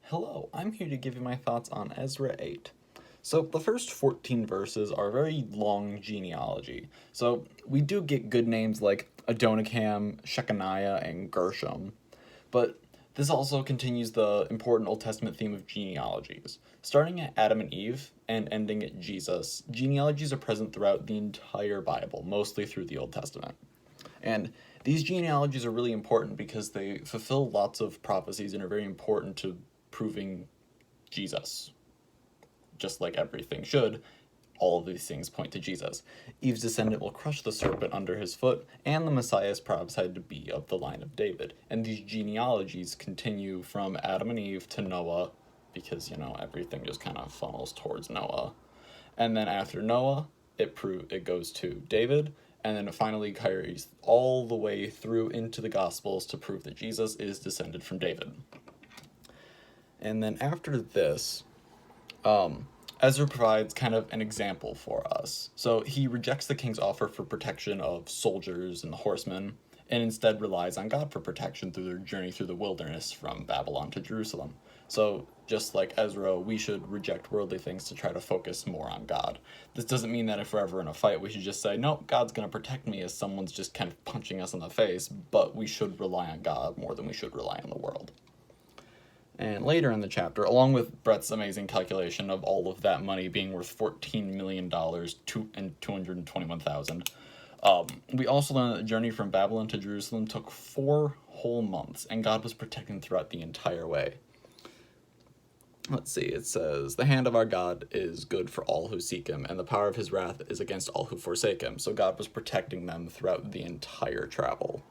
Hello, I'm here to give you my thoughts on Ezra 8. So, the first 14 verses are a very long genealogy. So, we do get good names like Adonikam, Shechaniah, and Gershom. But this also continues the important Old Testament theme of genealogies. Starting at Adam and Eve and ending at Jesus, genealogies are present throughout the entire Bible, mostly through the Old Testament. And these genealogies are really important because they fulfill lots of prophecies and are very important to proving Jesus. Just like everything should, all of these things point to Jesus. Eve's descendant will crush the serpent under his foot, and the Messiah is prophesied to be of the line of David. And these genealogies continue from Adam and Eve to Noah, because, everything just kind of funnels towards Noah. And then after Noah, it goes to David, and then it finally carries all the way through into the Gospels to prove that Jesus is descended from David. And then after this, Ezra provides kind of an example for us. So he rejects the king's offer for protection of soldiers and the horsemen, and instead relies on God for protection through their journey through the wilderness from Babylon to Jerusalem. So just like Ezra, we should reject worldly things to try to focus more on God. This doesn't mean that if we're ever in a fight, we should just say, no, God's going to protect me, as someone's just kind of punching us in the face, but we should rely on God more than we should rely on the world. And later in the chapter, along with Brett's amazing calculation of all of that money being worth $14 million and 221,000, we also learn that the journey from Babylon to Jerusalem took 4 whole months, and God was protecting throughout the entire way. Let's see, it says, the hand of our God is good for all who seek him, and the power of his wrath is against all who forsake him. So God was protecting them throughout the entire travel.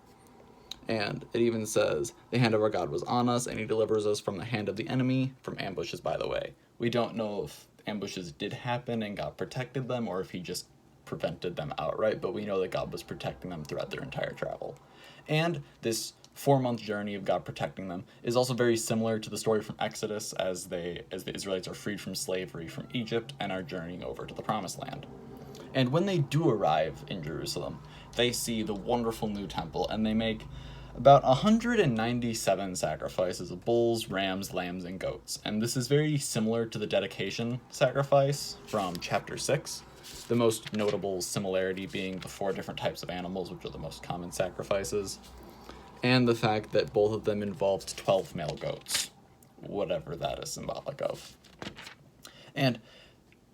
And it even says, the hand of our God was on us, and he delivers us from the hand of the enemy, from ambushes, by the way. We don't know if ambushes did happen and God protected them, or if he just prevented them outright, but we know that God was protecting them throughout their entire travel. And this 4-month journey of God protecting them is also very similar to the story from Exodus, as the Israelites are freed from slavery from Egypt and are journeying over to the Promised Land. And when they do arrive in Jerusalem, they see the wonderful new temple, and they make about 197 sacrifices of bulls, rams, lambs, and goats. And this is very similar to the dedication sacrifice from chapter 6, the most notable similarity being the 4 different types of animals, which are the most common sacrifices, and the fact that both of them involved 12 male goats, whatever that is symbolic of. And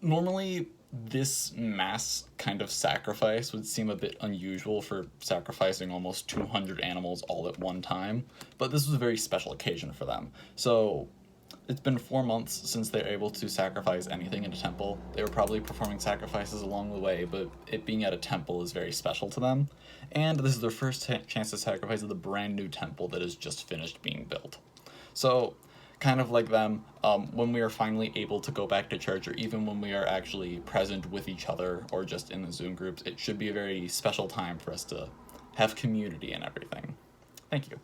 normally, this mass kind of sacrifice would seem a bit unusual for sacrificing almost 200 animals all at one time, but this was a very special occasion for them. So it's been 4 months since they're able to sacrifice anything in a temple. They were probably performing sacrifices along the way, but it being at a temple is very special to them. And this is their first chance to sacrifice at the brand new temple that is just finished being built. So kind of like them, when we are finally able to go back to church, or even when we are actually present with each other or just in the Zoom groups, it should be a very special time for us to have community and everything. Thank you.